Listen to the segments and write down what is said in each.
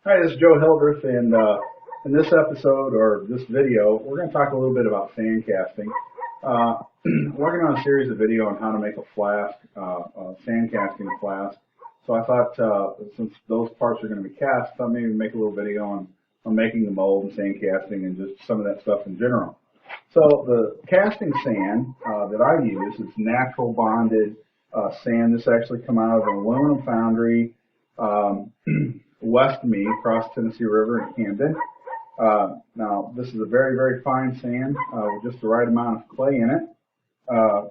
Hi, this is Joe Hildreth, and in this episode, or this video, we're going to talk a little bit about sand casting. Working on a series of video on how to make a flask, a sand casting flask. So I thought, since those parts are going to be cast, I thought maybe make a little video on making the mold and sand casting and just some of that stuff in general. So the casting sand that I use is natural bonded sand. This actually come out of an aluminum foundry west of me, across Tennessee River in Camden. Now, this is a very, very fine sand with just the right amount of clay in it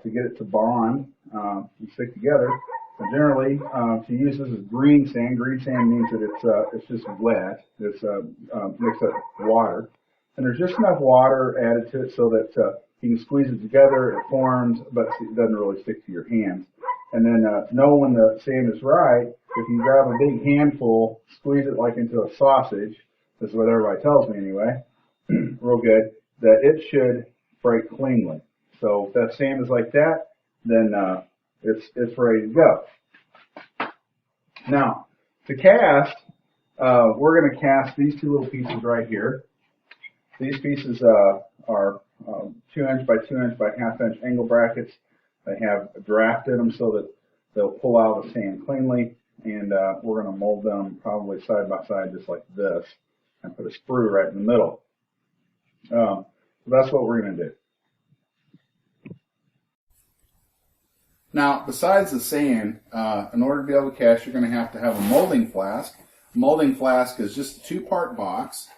to get it to bond and stick together. And generally, to use this as green sand. Green sand means that it's just wet. It's mixed up with water. And there's just enough water added to it so that you can squeeze it together, it forms, but it doesn't really stick to your hands. And then to know when the sand is right, if you grab a big handful, squeeze it like into a sausage, this is what everybody tells me anyway, real good, that it should break cleanly. So if that sand is like that, then it's ready to go. Now, to cast, we're going to cast these two little pieces right here. These pieces are 2" by 2" by ½ angle brackets. They have a draft in them so that they'll pull out the sand cleanly, and we're going to mold them probably side by side just like this and put a sprue right in the middle. So that's what we're going to do. Now, besides the sand, in order to be able to cast, you're going to have a molding flask. A molding flask is just a 2-part box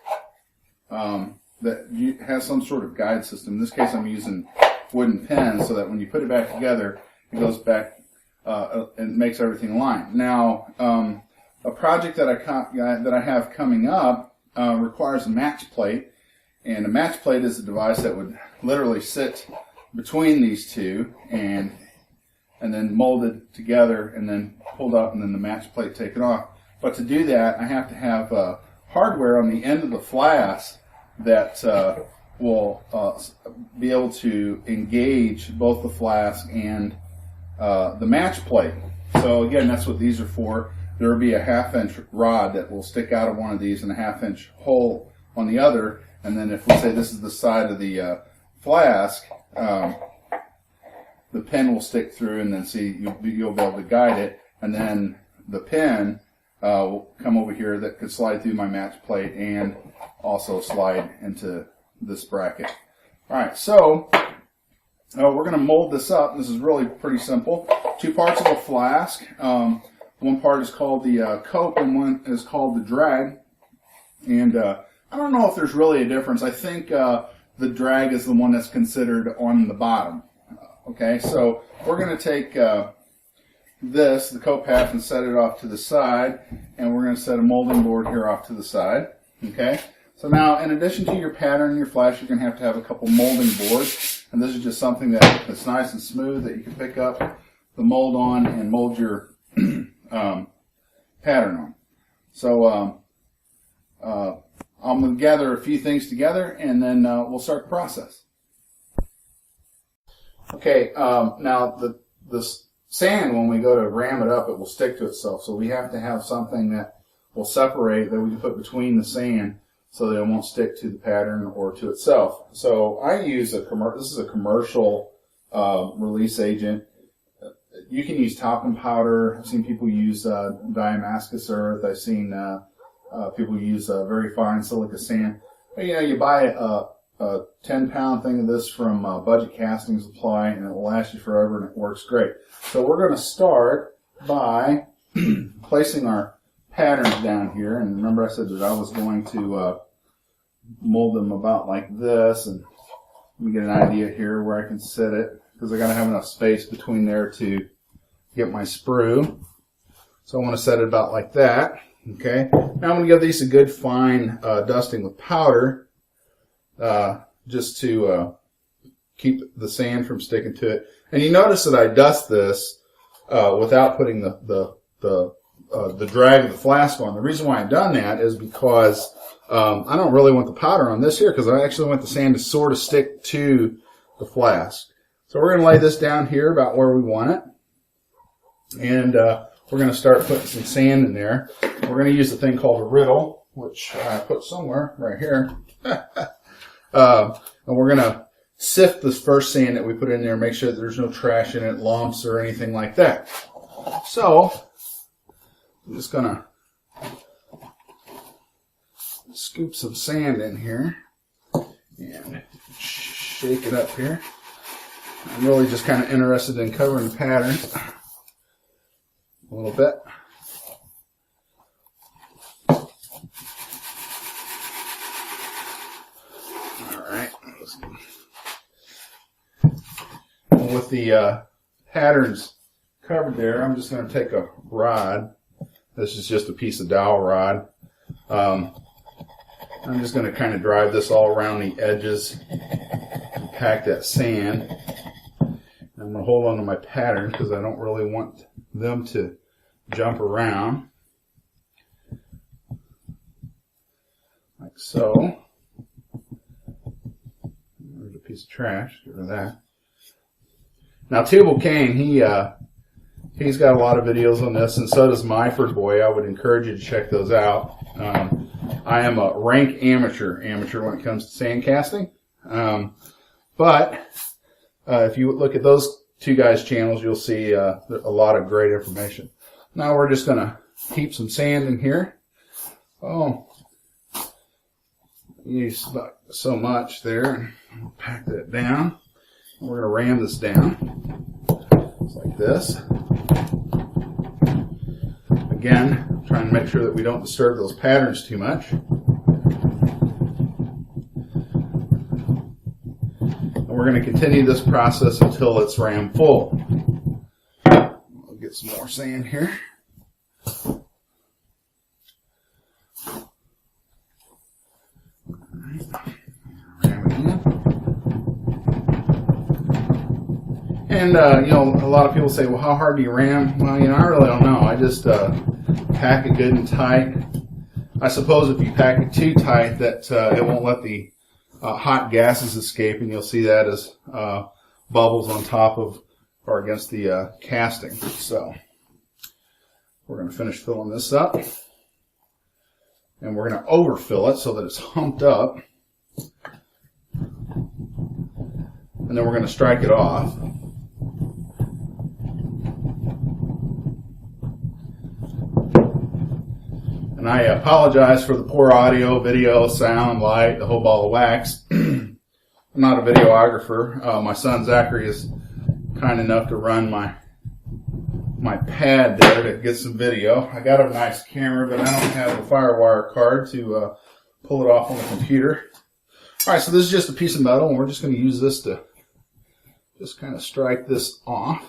that has some sort of guide system. In this case, I'm using wooden pins so that when you put it back together, it goes back and makes everything align. Now, a project that I have coming up requires a match plate, and a match plate is a device that would literally sit between these two and then molded together and then pulled up and then the match plate taken off. But to do that, I have to have hardware on the end of the flask that will be able to engage both the flask and the match plate. So again, that's what these are for. There will be a ½ rod that will stick out of one of these and a ½ hole on the other. And then if we say this is the side of the flask, the pin will stick through, and then you'll be able to guide it. And then the pin will come over here that could slide through my match plate and also slide into this bracket. All right, so we're going to mold this up. This is really pretty simple. 2 parts of a flask. One part is called the cope and one is called the drag. And I don't know if there's really a difference. I think the drag is the one that's considered on the bottom. Okay, so we're going to take the cope half, and set it off to the side, and we're going to set a molding board here off to the side. Okay, so now in addition to your pattern and your flash, you're going to have a couple molding boards, and this is just something that's nice and smooth that you can pick up the mold on and mold your pattern on. So I'm going to gather a few things together, and then we'll start the process. Okay, now the sand, when we go to ram it up, it will stick to itself. So we have to have something that will separate, that we can put between the sand so that it won't stick to the pattern or to itself. So I use this is a commercial release agent. You can use talcum powder. I've seen people use Damascus earth. I've seen people use very fine silica sand. But, you buy a 10-pound thing of this from Budget Casting Supply, and it will last you forever, and it works great. So we're going to start by placing our patterns down here. And remember, I said that I was going to mold them about like this. And let me get an idea here where I can set it, because I got to have enough space between there to get my sprue. So I want to set it about like that. Okay. Now I'm going to give these a good fine dusting with powder. Just to keep the sand from sticking to it. And you notice that I dust this without putting the drag of the flask on. The reason why I've done that is because I don't really want the powder on this here, because I actually want the sand to sort of stick to the flask. So we're going to lay this down here about where we want it. And we're going to start putting some sand in there. We're going to use a thing called a riddle. which I put somewhere right here. And we're going to sift this first sand that we put in there, make sure that there's no trash in it, lumps or anything like that. So I'm just going to scoop some sand in here and shake it up here. I'm really just kind of interested in covering the patterns a little bit. Alright. With the patterns covered there, I'm just going to take a rod. This is just a piece of dowel rod. I'm just going to kind of drive this all around the edges and pack that sand. I'm going to hold on to my pattern because I don't really want them to jump around. Like so. There's a piece of trash. Get rid of that. Now, Tubal Cain, he's got a lot of videos on this, and so does Myford Boy. I would encourage you to check those out. I am a rank amateur when it comes to sand casting. But if you look at those two guys' channels, you'll see a lot of great information. Now we're just going to heap some sand in here. Oh, use about so much there. We'll pack that down. We're going to ram this down just like this. Again, trying to make sure that we don't disturb those patterns too much. And we're going to continue this process until it's rammed full. We'll get some more sand here. And, a lot of people say, well, how hard do you ram? Well, I really don't know. I just pack it good and tight. I suppose if you pack it too tight, that it won't let the hot gases escape, and you'll see that as bubbles on top of or against the casting. So we're going to finish filling this up. And we're going to overfill it so that it's humped up. And then we're going to strike it off. And I apologize for the poor audio, video, sound, light, the whole ball of wax. I'm not a videographer. My son Zachary is kind enough to run my pad there to get some video. I got a nice camera, but I don't have a FireWire card to pull it off on the computer. Alright, so this is just a piece of metal, and we're just going to use this to just kind of strike this off,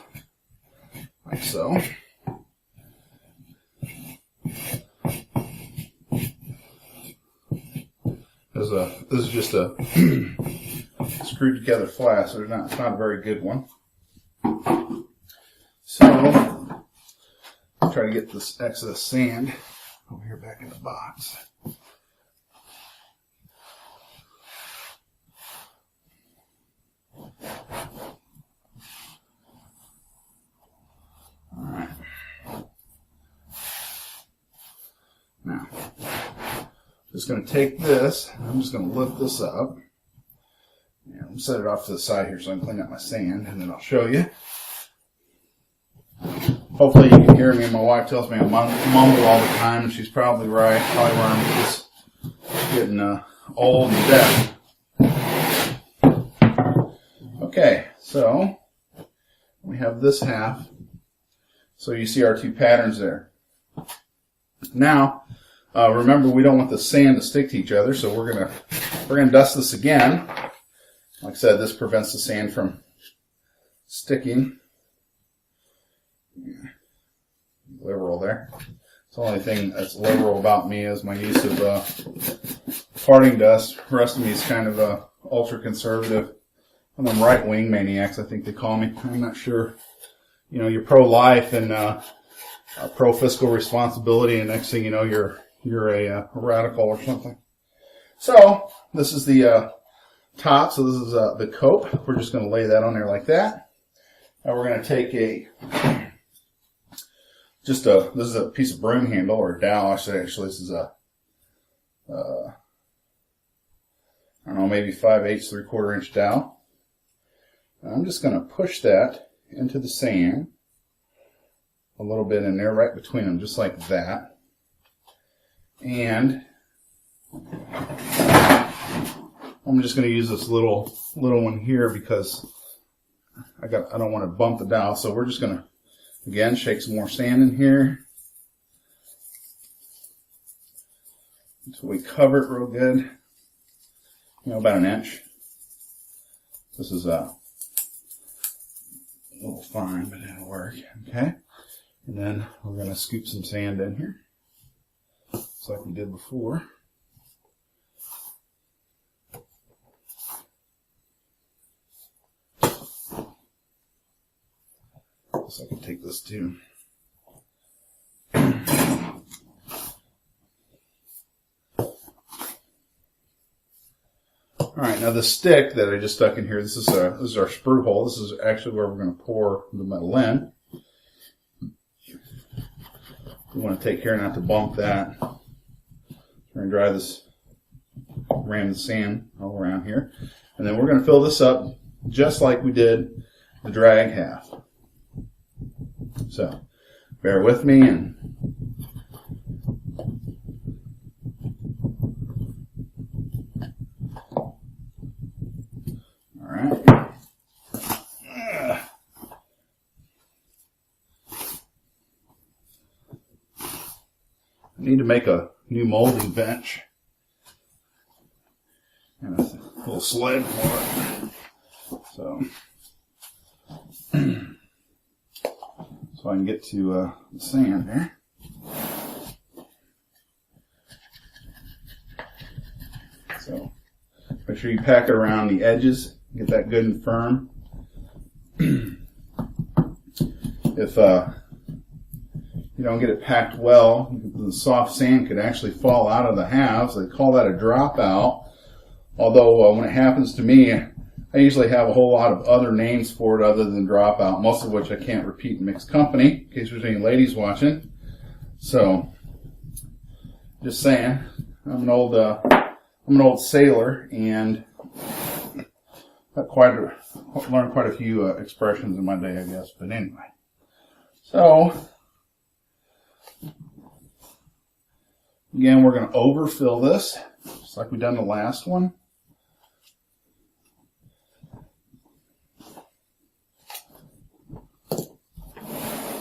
like so. This is just a screwed together flat, so it's not a very good one. So, I'll try to get this excess sand over here back in the box. Alright. Now, just going to take this, I'm just going to lift this up. And I'll set it off to the side here so I can clean up my sand, and then I'll show you. Hopefully you can hear me. My wife tells me I mumble all the time, and she's probably right. Probably where I'm just getting old and deaf. Okay, so we have this half. So you see our two patterns there. Now, remember, we don't want the sand to stick to each other, so we're gonna dust this again. Like I said, this prevents the sand from sticking. Liberal there. It's the only thing that's liberal about me is my use of parting dust. The rest of me is kind of ultra conservative. I'm a right-wing maniacs, I think they call me. I'm not sure. You're pro-life and pro-fiscal responsibility, and next thing you know, you're a radical or something. So this is the top. So this is the cope. We're just going to lay that on there like that. Now we're going to take this is a piece of broom handle or a dowel. Actually, this is I don't know, maybe 5/8, 3/4 inch dowel. And I'm just going to push that into the sand, a little bit in there, right between them, just like that. And I'm just going to use this little one here because I don't want to bump the dowel. So we're just going to, again, shake some more sand in here until we cover it real good. You know, about an inch. This is a little fine, but it'll work. Okay. And then we're going to scoop some sand in here, just like we did before. So I can take this too. All right, now the stick that I just stuck in here, this is our sprue hole. This is actually where we're going to pour the metal in. We want to take care not to bump that. We're going to dry this, ram the sand all around here. And then we're going to fill this up just like we did the drag half. So, bear with me and I need to make a new molding bench and a little sled for it, so I can get to the sand there. So make sure you pack it around the edges, get that good and firm. If you don't get it packed well, the soft sand could actually fall out of the halves. They call that a dropout. Although when it happens to me, I usually have a whole lot of other names for it other than dropout, most of which I can't repeat in mixed company, in case there's any ladies watching. So, just saying, I'm an old sailor, and learned quite a few expressions in my day, I guess. But anyway, so again, we're going to overfill this, just like we done the last one.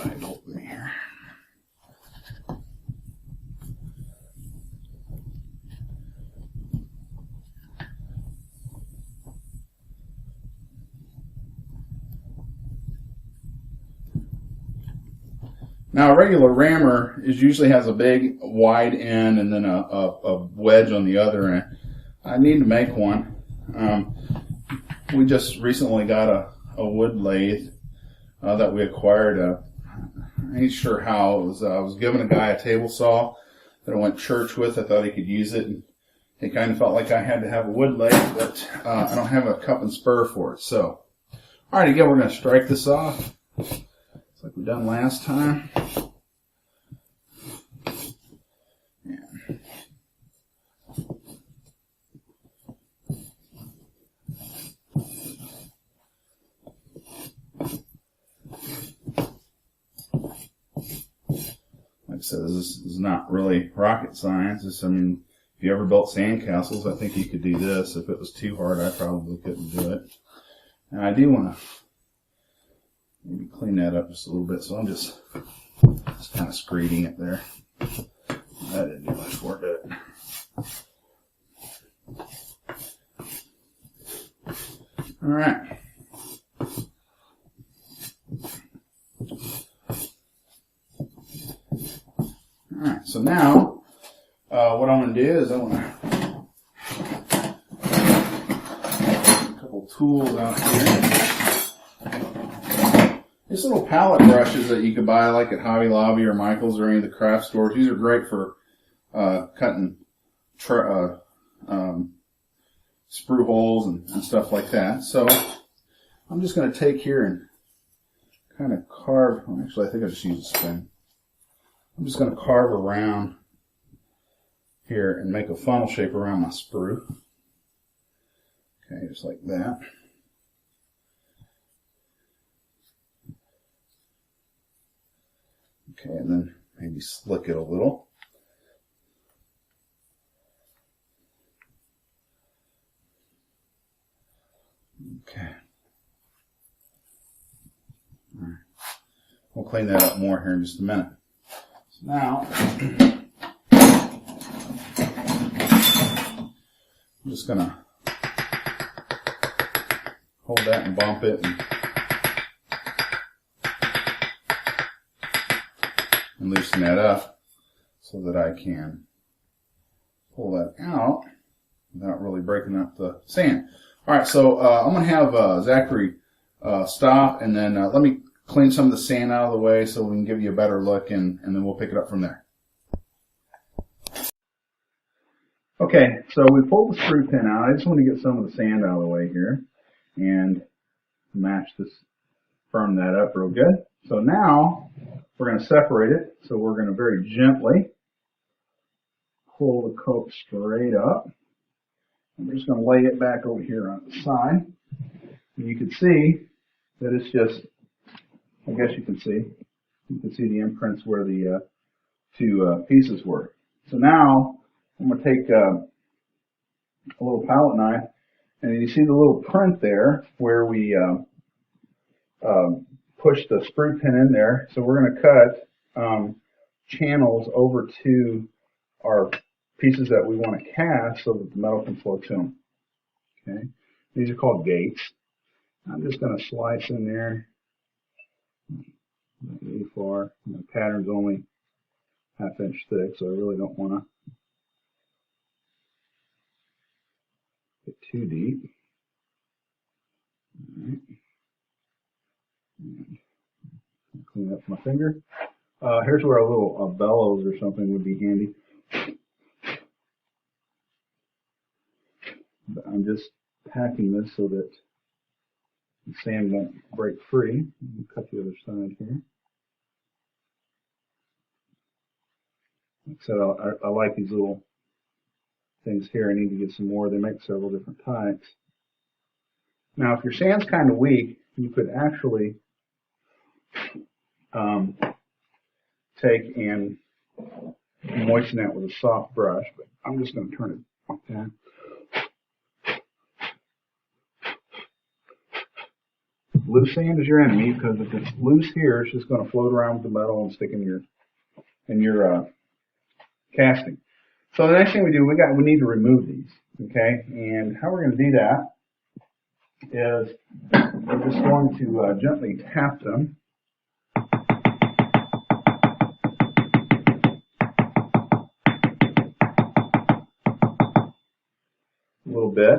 Right over here. Now, a regular rammer usually has a big wide end and then a wedge on the other end. I need to make one. We just recently got a wood lathe that we acquired. I ain't sure how. It was, I was giving a guy a table saw that I went to church with. I thought he could use it. And it kind of felt like I had to have a wood lathe, but I don't have a cup and spur for it. So, all right, again, we're going to strike this off. It's like we done last time. Like I said, this is not really rocket science. I mean, if you ever built sandcastles, I think you could do this. If it was too hard, I probably couldn't do it. And I do want to maybe clean that up just a little bit, so I'm just kind of screeding it there. That didn't do much work, did it? All right. All right, so now what I'm going to do is I want to a couple tools out here. These little palette brushes that you could buy like at Hobby Lobby or Michael's or any of the craft stores. These are great for cutting sprue holes and stuff like that. So I'm just going to take here and kind of carve. Well, actually, I think I just use a spoon. I'm just going to carve around here and make a funnel shape around my sprue. Okay, just like that. Okay, and then maybe slick it a little. Okay. All right. We'll clean that up more here in just a minute. So now, I'm just going to hold that and bump it and loosen that up so that I can pull that out without really breaking up the sand. All right, so I'm going to have Zachary stop, and then let me clean some of the sand out of the way so we can give you a better look, and then we'll pick it up from there. Okay, so we pulled the sprue pin out. I just want to get some of the sand out of the way here and match this, firm that up real good. So now we're going to separate it. So we're going to very gently pull the coat straight up. I'm just going to lay it back over here on the side. And you can see that it's just, I guess you can see the imprints where the two pieces were. So now I'm going to take a little palette knife, and you see the little print there where we push the sprue pin in there. So we're going to cut channels over to our pieces that we want to cast so that the metal can flow to them. Okay, these are called gates. I'm just going to slice in there. Not really far. The pattern's only 1/2 inch thick, so I really don't want to get too deep. All right. And clean up my finger. Here's where a little bellows or something would be handy. But I'm just packing this so that the sand won't break free. Cut the other side here. Like I said, I like these little things here. I need to get some more. They make several different types. Now, if your sand's kind of weak, you could actually take and moisten that with a soft brush. But I'm just going to turn it like that. Loose sand is your enemy, because if it's loose here, it's just going to float around with the metal and stick in your casting. So the next thing we do, we need to remove these. Okay, and how we're going to do that is we're just going to gently tap them. A little bit,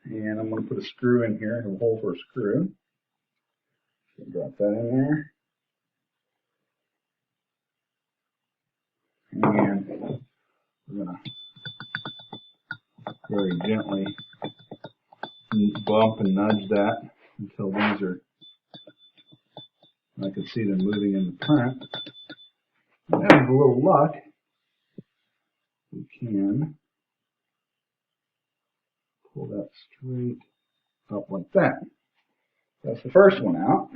and I'm going to put a screw in here, a hole for a screw. Drop that in there. And we're going to very gently bump and nudge that until these are, I can see them moving in the print. And then with a little luck, we can pull that straight up like that. That's the first one out.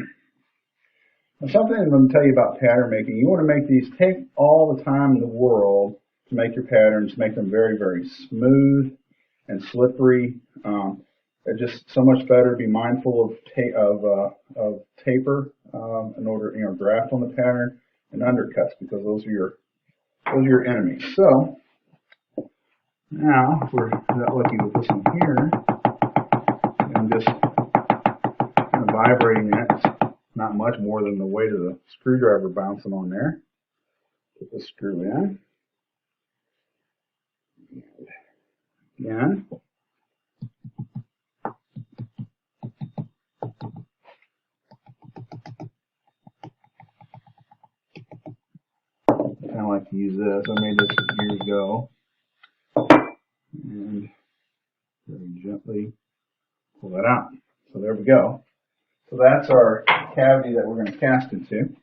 Now, something I'm going to tell you about pattern making. You want to make these, take all the time in the world to make your patterns, make them very, very smooth and slippery. They're just so much better. Be mindful of taper in order, draft on the pattern, and undercuts, because those are your enemies. So now, if we're that lucky with this one here, I'm just kind of vibrating that. It's not much more than the weight of the screwdriver bouncing on there. Put the screw in. Again. I kind of like to use this. I made this years ago. And very gently pull that out. So there we go. So that's our cavity that we're going to cast into.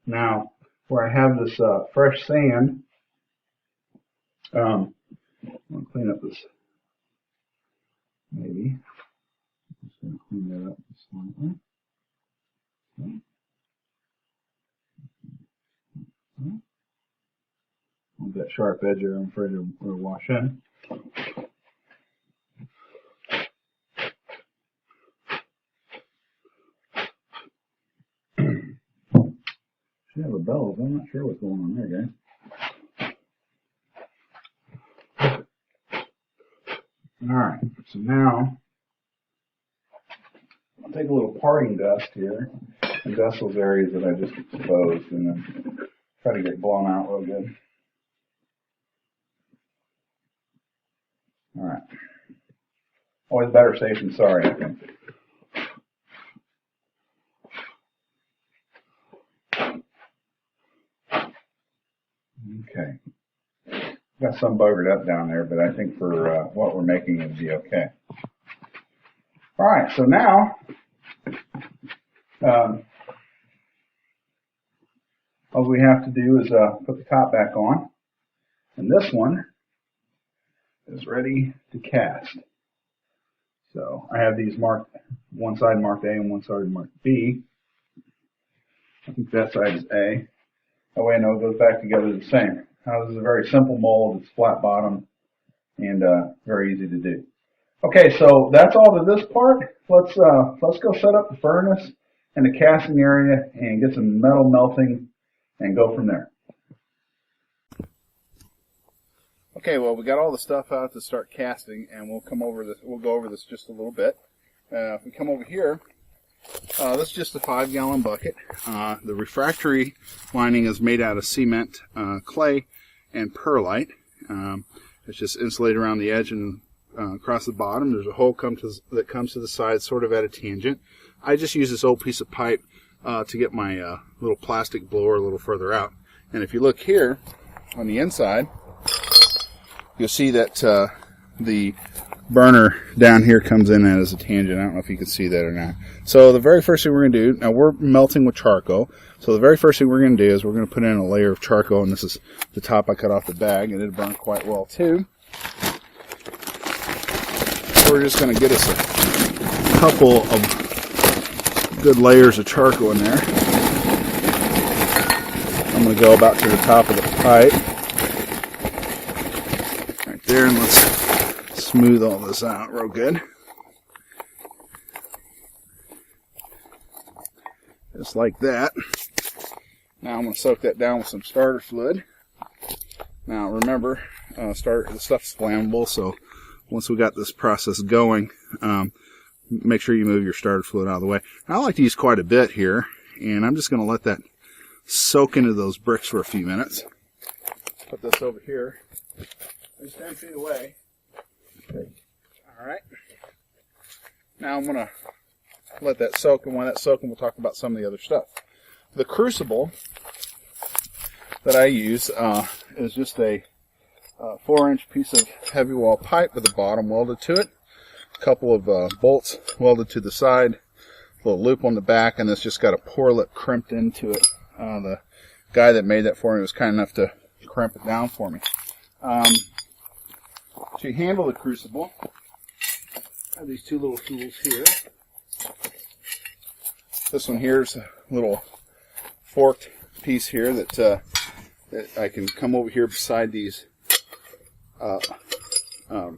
Now, where I have this fresh sand. I'm going to clean up this, maybe. I'm just going to clean that up slightly. Okay. With that sharp edge there, I'm afraid it'll wash in. Should have a bellows. I'm not sure what's going on there, guys. Alright, so now I'll take a little parting dust here and dust those areas that I just exposed and then try to get blown out real good. Alright. Always better safe than sorry, I think. Okay. Got some buggered up down there, but I think for what we're making it'll be okay. Alright, so now all we have to do is put the top back on, and this one is ready to cast. So I have these marked, one side marked A and one side marked B. I think that side is A. That way I know it goes back together the same. Now this is a very simple mold. It's flat bottom and very easy to do. Okay, so that's all to this part. Let's go set up the furnace and the casting area and get some metal melting and go from there. Okay, well, we got all the stuff out to start casting, and we'll go over this just a little bit. If we come over here, this is just a 5-gallon bucket. The refractory lining is made out of cement, clay, and perlite. It's just insulated around the edge and across the bottom. There's a hole that comes to the side, sort of at a tangent. I just use this old piece of pipe to get my little plastic blower a little further out. And if you look here on the inside, you'll see that the burner down here comes in as a tangent. I don't know if you can see that or not. So the very first thing we're going to do, now we're melting with charcoal, so the very first thing we're going to do is we're going to put in a layer of charcoal, and this is the top I cut off the bag, and it'll burn quite well too. So we're just going to get us a couple of good layers of charcoal in there. I'm going to go about to the top of the pipe. Right there, and let's smooth all this out real good. Just like that. Now I'm going to soak that down with some starter fluid. Now remember, the stuff's flammable, so once we got this process going, make sure you move your starter fluid out of the way. I like to use quite a bit here, and I'm just going to let that soak into those bricks for a few minutes. Put this over here. Just 10 feet away. Okay. Alright. Now I'm going to let that soak, and while that's soaking, we'll talk about some of the other stuff. The crucible that I use is just a 4-inch piece of heavy wall pipe with a bottom welded to it, a couple of bolts welded to the side, a little loop on the back, and it's just got a pour lip crimped into it. The guy that made that for me was kind enough to crimp it down for me. To handle the crucible, I have these two little tools here. This one here is a little forked piece here that I can come over here beside these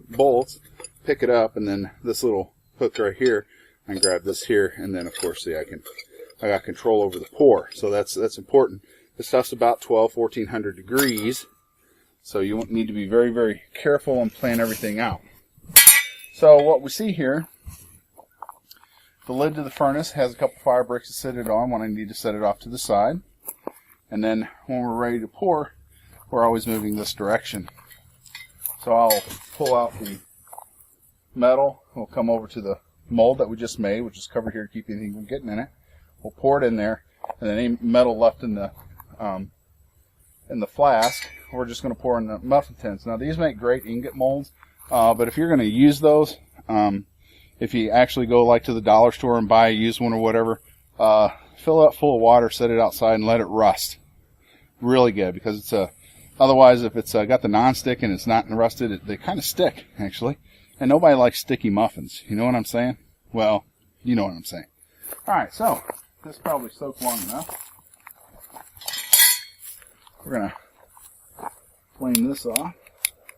bolts, pick it up, and then this little hook right here, I can grab this here, and then of course see I got control over the pour. So that's important. This stuff's about 1400 degrees. So you need to be very, very careful and plan everything out. So what we see here, the lid to the furnace has a couple fire bricks to set it on when I need to set it off to the side. And then when we're ready to pour, we're always moving this direction. So I'll pull out the metal. We'll come over to the mold that we just made, which is covered here to keep anything from getting in it. We'll pour it in there, and then any metal left in the flask, we're just going to pour in the muffin tins. Now these make great ingot molds, but if you're going to use those, if you actually go like to the dollar store and buy a used one or whatever, fill it up full of water, set it outside, and let it rust. really good because it's otherwise if it's got the non-stick and it's not rusted, they kind of stick actually. And nobody likes sticky muffins. You know what I'm saying? Well, you know what I'm saying. All right, so this probably soaked long enough. We're gonna flame this off,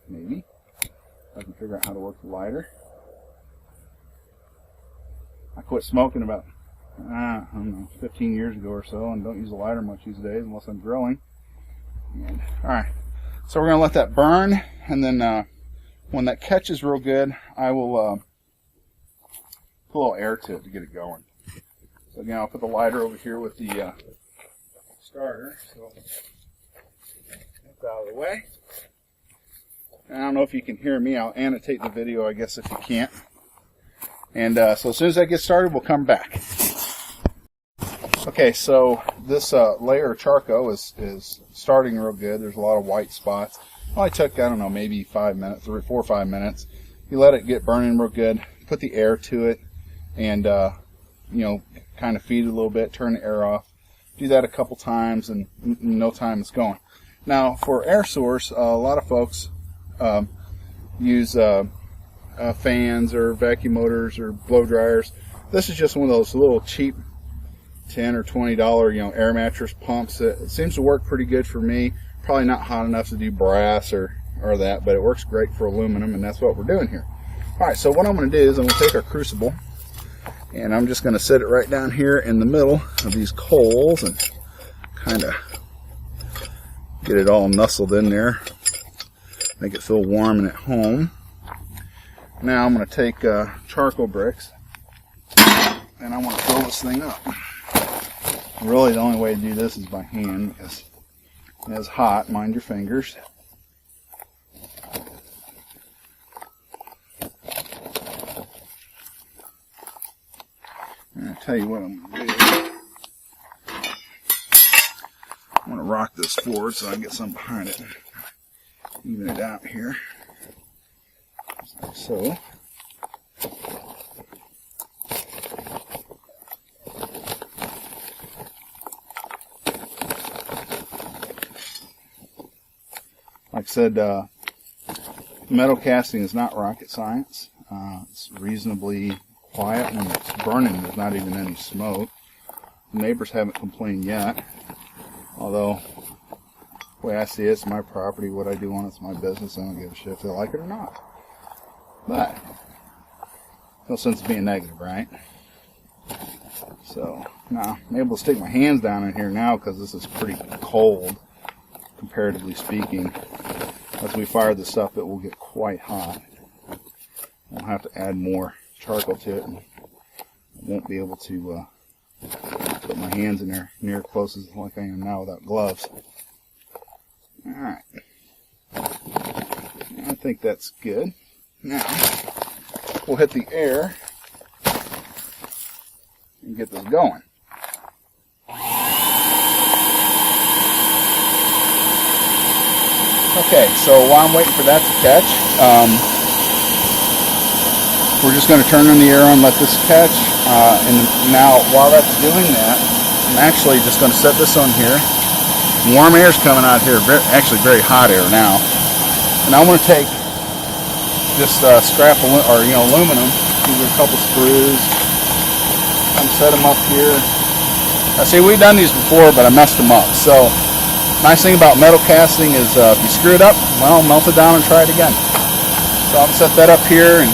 maybe. If I can figure out how to work the lighter. I quit smoking about, I don't know, 15 years ago or so, and don't use a lighter much these days unless I'm grilling. And, all right, so we're gonna let that burn, and then when that catches real good, I will put a little air to it to get it going. So again, I'll put the lighter over here with the starter. So that's out of the way. And I don't know if you can hear me. I'll annotate the video, I guess, if you can't. And so as soon as I get started, we'll come back. Okay, so this layer of charcoal is starting real good. There's a lot of white spots. Well, I took, I don't know, maybe 5 minutes, 4 or 5 minutes. You let it get burning real good, put the air to it, and, you know, kind of feed it a little bit, turn the air off. Do that a couple times, and in no time it's going. Now, for air source, a lot of folks use fans or vacuum motors or blow dryers. This is just one of those little cheap $10 or $20, you know, air mattress pumps. It seems to work pretty good for me. Probably not hot enough to do brass or that, but it works great for aluminum, and that's what we're doing here. All right, so what I'm going to do is I'm going to take our crucible, and I'm just going to set it right down here in the middle of these coals and kind of get it all nestled in there, make it feel warm and at home. Now I'm going to take charcoal bricks, and I want to fill this thing up. Really, the only way to do this is by hand because it's hot. Mind your fingers. And I'll tell you what I'm going to do. I'm going to rock this forward so I can get some behind it. Even it out here. Like so. Like I said, metal casting is not rocket science. It's reasonably quiet. When it's burning, there's not even any smoke. The neighbors haven't complained yet. Although, the way I see it, it's my property. What I do on it's my business. I don't give a shit if they like it or not. But, no sense of being negative, right? So, now, I'm able to stick my hands down in here now because this is pretty cold, comparatively speaking. As we fire this up, it will get quite hot. I'll have to add more charcoal to it, and I won't be able to put my hands in there near close as like I am now without gloves. Alright. I think that's good. Now, we'll hit the air and get this going. Okay, so while I'm waiting for that to catch, we're just going to turn on the air and let this catch. And now, while that's doing that, I'm actually just going to set this on here. Warm air is coming out here, actually very hot air now. And I want to take just scrap aluminum. These are a couple screws. I'm set them up here. I see we've done these before, but I messed them up. So. Nice thing about metal casting is if you screw it up, well, melt it down and try it again. So I'll set that up here, and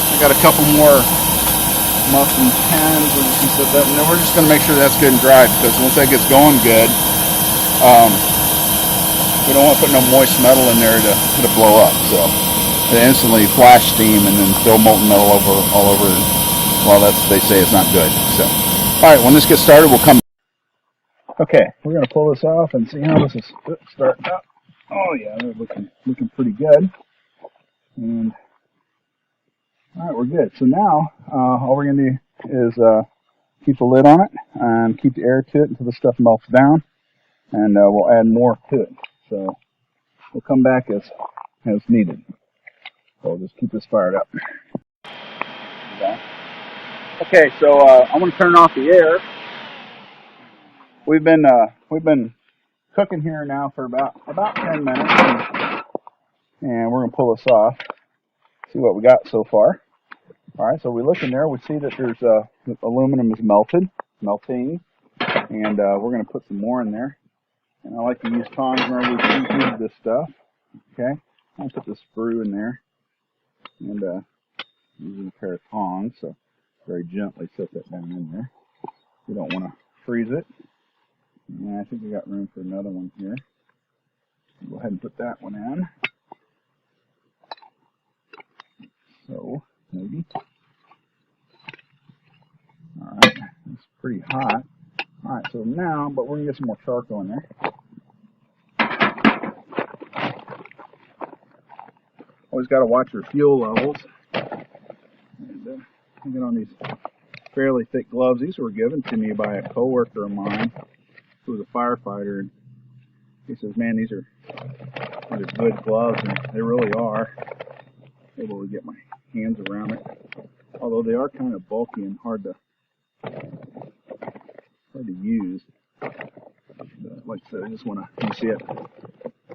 I got a couple more muffin pans. We're just gonna set that, and then we're just going to make sure that's good and dry because once that gets going good, we don't want to put no moist metal in there to blow up. So it instantly flash steam and then throw molten metal all over. Well, they say it's not good. So all right, when this gets started, we'll come. Okay, we're going to pull this off and see how this is starting up. Oh yeah, they're looking pretty good. And all right, we're good. So now all we're going to do is keep the lid on it and keep the air to it until the stuff melts down, and we'll add more to it. So we'll come back as needed. So we'll just keep this fired up. Okay, so I'm going to turn off the air. we've been cooking here now for about 10 minutes, and we're gonna pull this off. See what we got so far. All right, so we look in there. We see that there's aluminum is melting, and we're gonna put some more in there. And I like to use tongs whenever we preheat this stuff. Okay, I'll put the sprue in there, and using a pair of tongs, so very gently set that down in there. We don't want to freeze it. And I think we got room for another one here. Go ahead and put that one in. So, maybe. Alright, it's pretty hot. Alright, so now, but we're going to get some more charcoal in there. Always got to watch your fuel levels. And I get on these fairly thick gloves. These were given to me by a coworker of mine who was a firefighter. And he says, man, these are good gloves, and they really are. Able to get my hands around it. Although they are kind of bulky and hard to use. But like I said, I just want to, you see it, a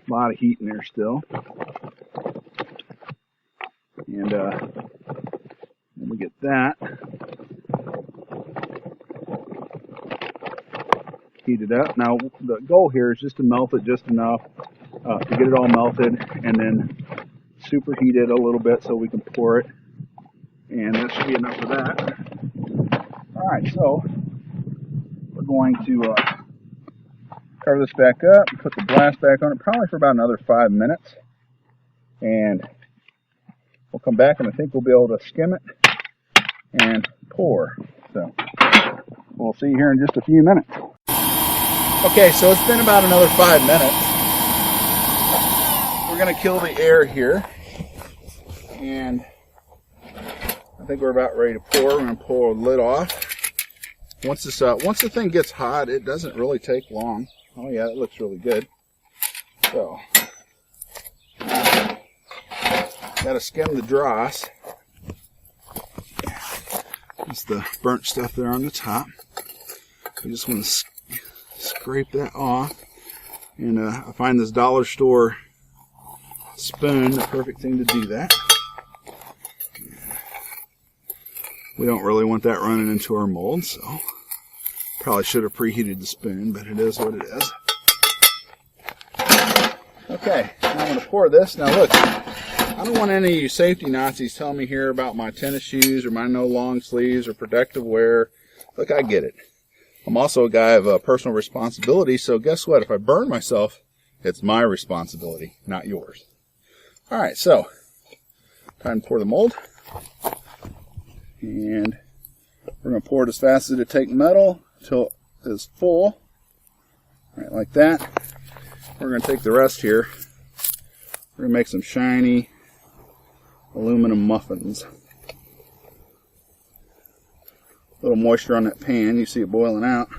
lot of heat in there still. And then we get that heated up. Now the goal here is just to melt it just enough to get it all melted, and then superheat it a little bit so we can pour it, and that should be enough of that. Alright, so we're going to cover this back up, put the blast back on it probably for about another 5 minutes, and we'll come back and I think we'll be able to skim it and pour. So we'll see you here in just a few minutes. Okay, so it's been about another 5 minutes. We're going to kill the air here, and I think we're about ready to pour. We're going to pull the lid off. Once the thing gets hot, it doesn't really take long. Oh yeah, it looks really good. So, got to skim the dross. That's the burnt stuff there on the top. We just want to scrape that off. And I find this dollar store spoon the perfect thing to do that. We don't really want that running into our mold, so probably should have preheated the spoon, but it is what it is. Okay, now I'm going to pour this. Now look, I don't want any of you safety Nazis telling me here about my tennis shoes or my no long sleeves or protective wear. Look, I get it. I'm also a guy of personal responsibility, so guess what? If I burn myself, it's my responsibility, not yours. Alright, so time to pour the mold. And we're going to pour it as fast as it takes metal until it's full. Right, like that. We're going to take the rest here. We're going to make some shiny aluminum muffins. A little moisture on that pan. You see it boiling out.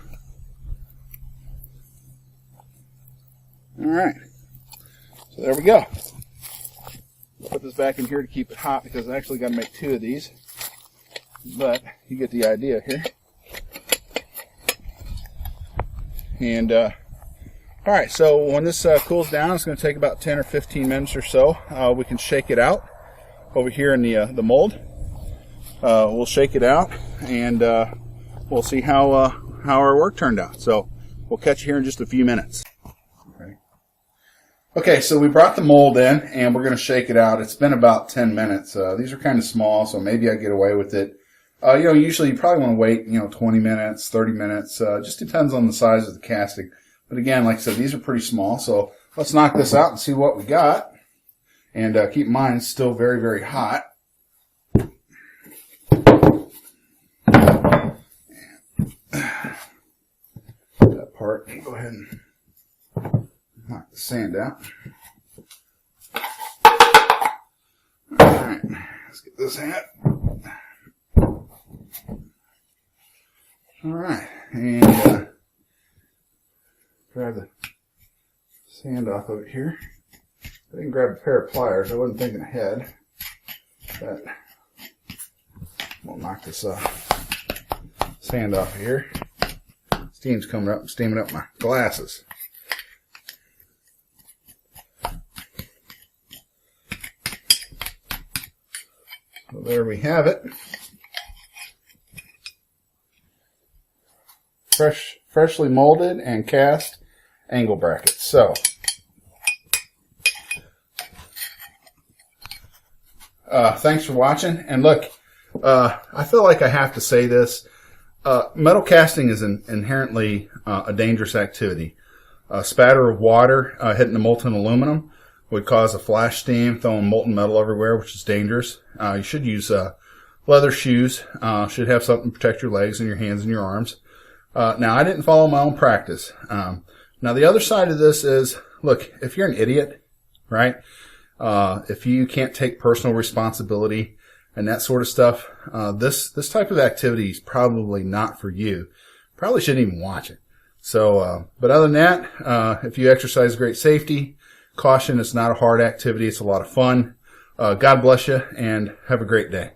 Alright. So there we go. Put this back in here to keep it hot because I actually got to make 2 of these. But you get the idea here. And alright, so when this cools down, it's going to take about 10 or 15 minutes or so. We can shake it out over here in the mold. We'll shake it out, and we'll see how our work turned out. So we'll catch you here in just a few minutes. Okay, so we brought the mold in, and we're going to shake it out. It's been about 10 minutes. These are kind of small, so maybe I get away with it. Usually you probably want to wait, 20 minutes, 30 minutes. Just depends on the size of the casting. But again, like I said, these are pretty small. So let's knock this out and see what we got. And keep in mind, it's still very, very hot. That part, go ahead and knock the sand out. Alright, let's get this hat. Alright, and grab the sand off of it here. I didn't grab a pair of pliers, I wasn't thinking ahead. But we'll knock this sand off here. Steam's coming up, steaming up my glasses. So there we have it. Freshly molded and cast angle brackets. So, thanks for watching. And look, I feel like I have to say this. Metal casting is inherently a dangerous activity. A spatter of water hitting the molten aluminum would cause a flash steam, throwing molten metal everywhere, which is dangerous. You should use leather shoes. Should have something to protect your legs and your hands and your arms. Now, I didn't follow my own practice. Now, the other side of this is, look, if you're an idiot, right, if you can't take personal responsibility and that sort of stuff, this type of activity is probably not for you. Probably shouldn't even watch it. So, but other than that, if you exercise great safety, caution, it's not a hard activity. It's a lot of fun. God bless you and have a great day.